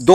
2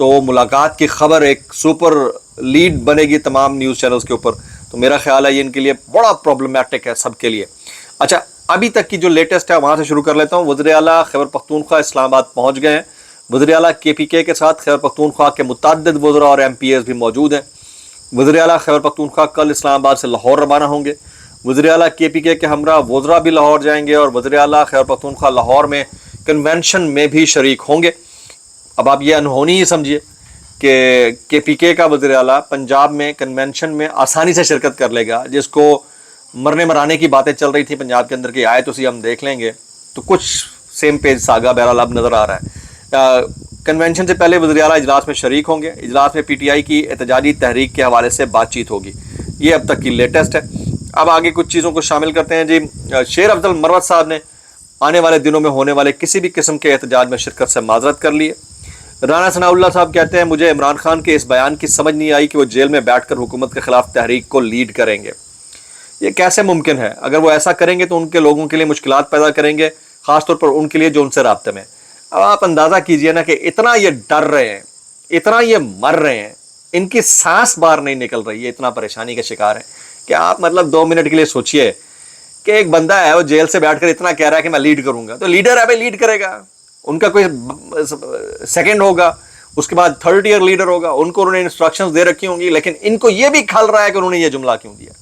تو ملاقات کی خبر ایک سپر لیڈ بنے گی تمام نیوز چینلز کے اوپر. تو میرا خیال ہے یہ ان کے لیے بڑا پرابلمٹک ہے سب کے لیے. اچھا ابھی تک کی جو لیٹسٹ ہے وہاں سے شروع کر لیتا ہوں. وزیر اعلیٰ خیبر پختونخوا اسلام آباد پہنچ گئے ہیں. وزیر اعلیٰ KPK کے ساتھ خیبر پختونخوا کے متعدد وزراء اور MPs بھی موجود ہیں. وزیر اعلیٰ خیبر پختونخوا کل اسلام آباد سے لاہور روانہ ہوں گے. وزیر اعلیٰ KPK کے ہمراہ وزراء بھی لاہور جائیں گے اور وزیر اعلیٰ خیبر پختونخوا لاہور میں کنونشن میں بھی شریک ہوں گے. اب آپ یہ انہونی ہی سمجھیے کہ KPK کا وزیر اعلیٰ پنجاب میں کنونشن میں آسانی سے شرکت کر لے گا, جس کو مرنے مرانے کی باتیں چل رہی تھی پنجاب کے اندر کہ آئے تو ہم دیکھ لیں گے, تو کچھ سیم پیج ساگا بہرحال اب نظر آ رہا ہے. کنونشن سے پہلے وزیر اعلیٰ اجلاس میں شریک ہوں گے. اجلاس میں PTI کی احتجاجی تحریک کے حوالے سے بات چیت ہوگی. یہ اب تک کی لیٹسٹ ہے. اب آگے کچھ چیزوں کو شامل کرتے ہیں. جی شیر افضل مروت صاحب نے آنے والے دنوں میں ہونے والے کسی بھی قسم کے احتجاج میں شرکت سے معذرت کر لی ہے. رانا ثناء اللہ صاحب کہتے ہیں مجھے عمران خان کے اس بیان کی سمجھ نہیں آئی کہ وہ جیل میں بیٹھ کر حکومت کے خلاف تحریک کو لیڈ کریں گے. یہ کیسے ممکن ہے؟ اگر وہ ایسا کریں گے تو ان کے لوگوں کے لیے مشکلات پیدا کریں گے, خاص طور پر ان کے لیے جو ان سے رابطے میں. اب آپ اندازہ کیجئے نا کہ اتنا یہ ڈر رہے ہیں, اتنا یہ مر رہے ہیں, ان کی سانس باہر نہیں نکل رہی ہے, اتنا پریشانی کا شکار ہے کہ آپ مطلب 2 منٹ کے لیے سوچئے کہ ایک بندہ ہے وہ جیل سے بیٹھ کر اتنا کہہ رہا ہے کہ میں لیڈ کروں گا. تو لیڈر ہے بھائی, لیڈ کرے گا. ان کا کوئی سیکنڈ ہوگا, اس کے بعد 3rd ایئر لیڈر ہوگا, ان کو انہوں نے انسٹرکشنز دے رکھی ہوں گی, لیکن ان کو یہ بھی کھل رہا ہے کہ انہوں نے یہ جملہ کیوں دیا.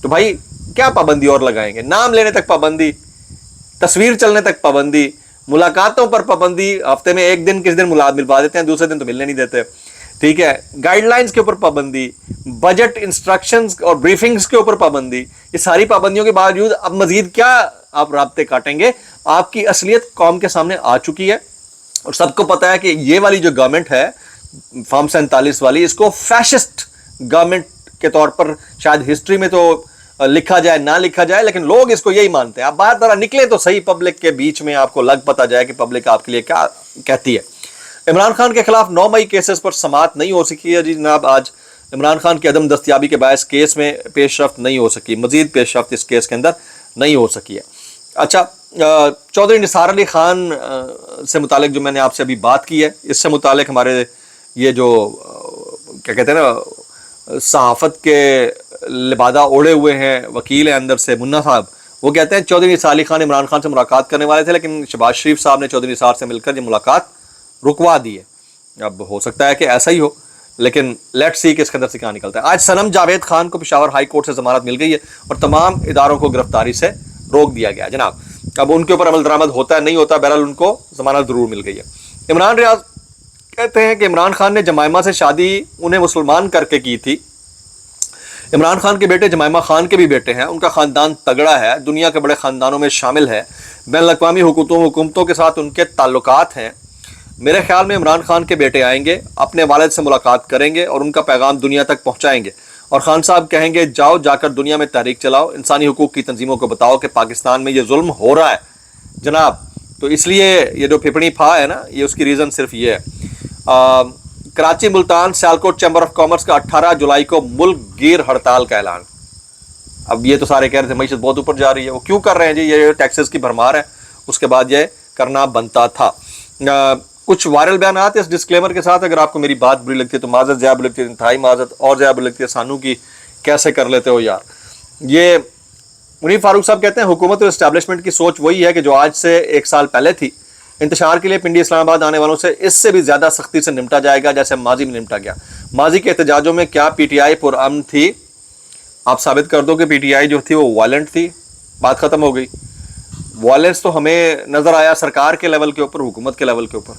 تو بھائی کیا پابندی اور لگائیں گے؟ نام لینے تک پابندی, تصویر چلنے تک پابندی, ملاقاتوں پر پابندی. ہفتے میں ایک دن کس دن ملوا دیتے ہیں, دوسرے دن تو ملنے نہیں دیتے. ٹھیک ہے, گائیڈ لائنز کے اوپر پابندی, بجٹ انسٹرکشنز اور بریفنگز کے اوپر پابندی. یہ ساری پابندیوں کے باوجود اب مزید کیا آپ رابطے کاٹیں گے؟ آپ کی اصلیت قوم کے سامنے آ چکی ہے اور سب کو پتا ہے کہ یہ والی جو گورنمنٹ ہے فارم 47 والی, اس کو فیشسٹ گورنمنٹ کے طور پر شاید ہسٹری میں تو لکھا جائے نہ لکھا جائے, لیکن لوگ اس کو یہی مانتے ہیں. آپ باہر ذرا نکلے تو صحیح پبلک کے بیچ میں, آپ کو لگ پتا جائے کہ پبلک آپ کے لیے کیا کہتی ہے. عمران خان کے خلاف 9 مئی کیسز پر سماعت نہیں ہو سکی ہے. جی جناب, آج عمران خان کی عدم دستیابی کے باعث کیس میں پیش رفت نہیں ہو سکی, مزید پیش رفت اس کیس کے اندر نہیں ہو سکی ہے. اچھا, چودھری نثار علی خان سے متعلق جو میں نے آپ سے ابھی بات کی ہے, اس سے متعلق ہمارے یہ جو کیا کہتے ہیں نا صحافت کے لبادہ اوڑے ہوئے ہیں وکیل ہیں اندر سے, منا صاحب, وہ کہتے ہیں چودھری نثار علی خان عمران خان سے ملاقات کرنے والے تھے, لیکن شہباز شریف صاحب نے چودھری نثار سے مل کر یہ ملاقات رکوا دی ہے. اب ہو سکتا ہے کہ ایسا ہی ہو, لیکن لیٹ سی کہ اس کے اندر سے کیا نکلتا ہے. آج صنم جاوید خان کو پشاور ہائی کورٹ سے ضمانت مل گئی ہے اور تمام اداروں کو گرفتاری سے روک دیا گیا. جناب اب ان کے اوپر عمل درآمد ہوتا ہے نہیں ہوتا, بہرحال ان کو ضمانت ضرور مل گئی ہے. عمران ریاض کہتے ہیں کہ عمران خان نے جمائمہ سے شادی انہیں مسلمان کر کے کی تھی. عمران خان کے بیٹے جمائمہ خان کے بھی بیٹے ہیں, ان کا خاندان تگڑا ہے, دنیا کے بڑے خاندانوں میں شامل ہے, بین الاقوامی حکومتوں کے ساتھ ان کے تعلقات ہیں. میرے خیال میں عمران خان کے بیٹے آئیں گے, اپنے والد سے ملاقات کریں گے اور ان کا پیغام دنیا تک پہنچائیں گے, اور خان صاحب کہیں گے جاؤ جا کر دنیا میں تحریک چلاؤ, انسانی حقوق کی تنظیموں کو بتاؤ کہ پاکستان میں یہ ظلم ہو رہا ہے. جناب تو اس لیے یہ جو پھپڑی پھا ہے نا, یہ اس کی ریزن صرف یہ ہے. Karachi Multan Sialkot chamber of commerce کا 18 جولائی کو ملک گیر ہڑتال کا اعلان. اب یہ تو سارے کہہ رہے تھے معیشت بہت اوپر جا رہی ہے, وہ کیوں کر رہے ہیں جی؟ یہ ٹیکسز کی بھرمار ہے, اس کے بعد یہ کرنا بنتا تھا. کچھ وائرل بیانات اس ڈسکلیمر کے ساتھ, اگر آپ کو میری بات بری لگتی ہے تو معذرت, زیادہ بری لگتی ہے انتہائی معذرت, اور زیادہ بری لگتی ہے سانو کی کیسے کر لیتے ہو یار. یہ منیر فاروق صاحب کہتے ہیں حکومت اور اسٹیبلشمنٹ کی سوچ وہی ہے کہ جو آج سے 1 سال پہلے تھی. انتشار کے لیے پنڈی اسلام آباد آنے والوں سے اس سے بھی زیادہ سختی سے نمٹا جائے گا جیسے ماضی میں نمٹا گیا. ماضی کے احتجاجوں میں کیا PTI پرامن تھی؟ آپ ثابت کر دو کہ PTI جو تھی وہ وائلنٹ تھی, بات ختم ہو گئی. وائلنس تو ہمیں نظر آیا سرکار کے لیول کے اوپر, حکومت کے لیول کے اوپر,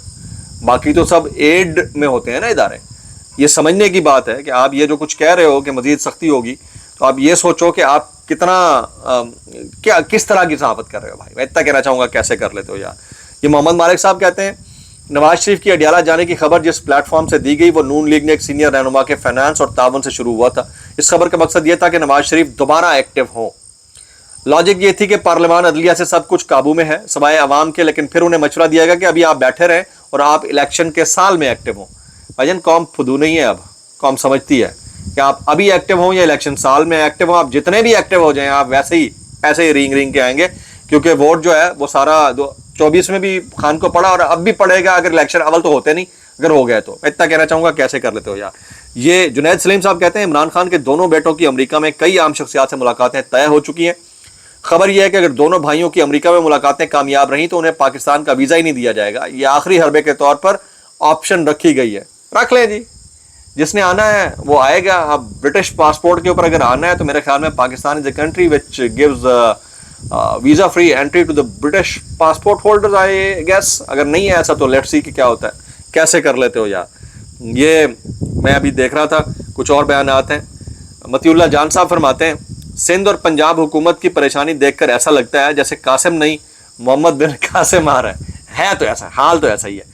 باقی تو سب ایڈ میں ہوتے ہیں نا ادارے. یہ سمجھنے کی بات ہے کہ آپ یہ جو کچھ کہہ رہے ہو کہ مزید سختی ہوگی, تو آپ یہ سوچو کہ آپ کتنا کس طرح کی صحافت کر رہے ہو. بھائی میں اتنا کہنا چاہوں گا کیسے کر لیتے ہو یار. یہ محمد مالک صاحب کہتے ہیں نواز شریف کی اڈیالہ جانے کی خبر جس پلیٹ فارم سے دی گئی وہ نون لیگ نے ایک سینئر رہنما کے فائنانس اور تعاون سے شروع ہوا تھا. اس خبر کا مقصد یہ تھا کہ نواز شریف دوبارہ ایکٹیو ہوں. لاجک یہ تھی کہ پارلیمان عدلیہ سے سب کچھ قابو میں ہے سوائے عوام کے, لیکن پھر انہیں مشورہ دیا گیا کہ ابھی آپ بیٹھے رہیں اور آپ الیکشن کے سال میں ایکٹیو ہوں. بھائی جان قوم فدو نہیں ہے, اب قوم سمجھتی ہے کہ آپ ابھی ایکٹیو ہوں یا الیکشن سال میں ایکٹیو ہوں. آپ جتنے بھی ایکٹیو ہو جائیں آپ ویسے ہی ایسے ہی رینگ کے آئیں گے, کیونکہ ووٹ جو ہے وہ سارا 24 میں بھی خان کو پڑا اور اب بھی پڑے گا. اگر الیکشن اول تو ہوتے نہیں, اگر ہو گیا تو میں اتنا کہنا چاہوں گا کیسے کر لیتے ہو یار. یہ جنید سلیم صاحب کہتے ہیں عمران خان کے دونوں بیٹوں کی امریکہ میں کئی عام شخصیات سے ملاقاتیں طے ہو چکی ہیں. خبر یہ ہے کہ اگر دونوں بھائیوں کی امریکہ میں ملاقاتیں کامیاب رہیں تو انہیں پاکستان کا ویزا ہی نہیں دیا جائے گا. یہ آخری حربے کے طور پر آپشن رکھی گئی ہے. رکھ لیں جی, جس نے آنا ہے وہ آئے گا. اب برٹش پاسپورٹ کے اوپر اگر آنا ہے تو میرے خیال میں Pakistan is a country which gives visa free entry to the British passport holders I guess. اگر نہیں ہے ایسا تو لیٹس سی کہ کیا ہوتا ہے, کیسے کر لیتے ہو یار. یہ میں ابھی دیکھ رہا تھا کچھ اور بیانات ہیں. متی اللہ جان صاحب فرماتے ہیں سندھ اور پنجاب حکومت کی پریشانی دیکھ کر ایسا لگتا ہے جیسے قاسم نہیں محمد بن قاسم آ رہا ہے تو ایسا حال تو ایسا ہی ہے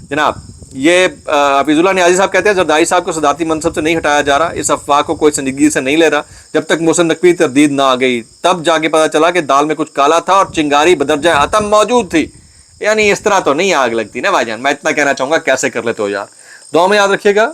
جناب. یہ حفیظ اللہ نیازی صاحب کہتے ہیں زرداری صاحب کو صدارتی منصب سے نہیں ہٹایا جا رہا, اس افواہ کو کوئی سنجیدگی سے نہیں لے رہا. جب تک محسن نقوی تردید نہ آ گئی تب جا کے پتا چلا کہ دال میں کچھ کالا تھا اور چنگاری بدرجہ اتم موجود تھی. یعنی اس طرح تو نہیں آگ لگتی نا بھائی جان. میں اتنا کہنا چاہوں گا کیسے کر لیتے ہو یار. دعا میں یاد رکھیے گا.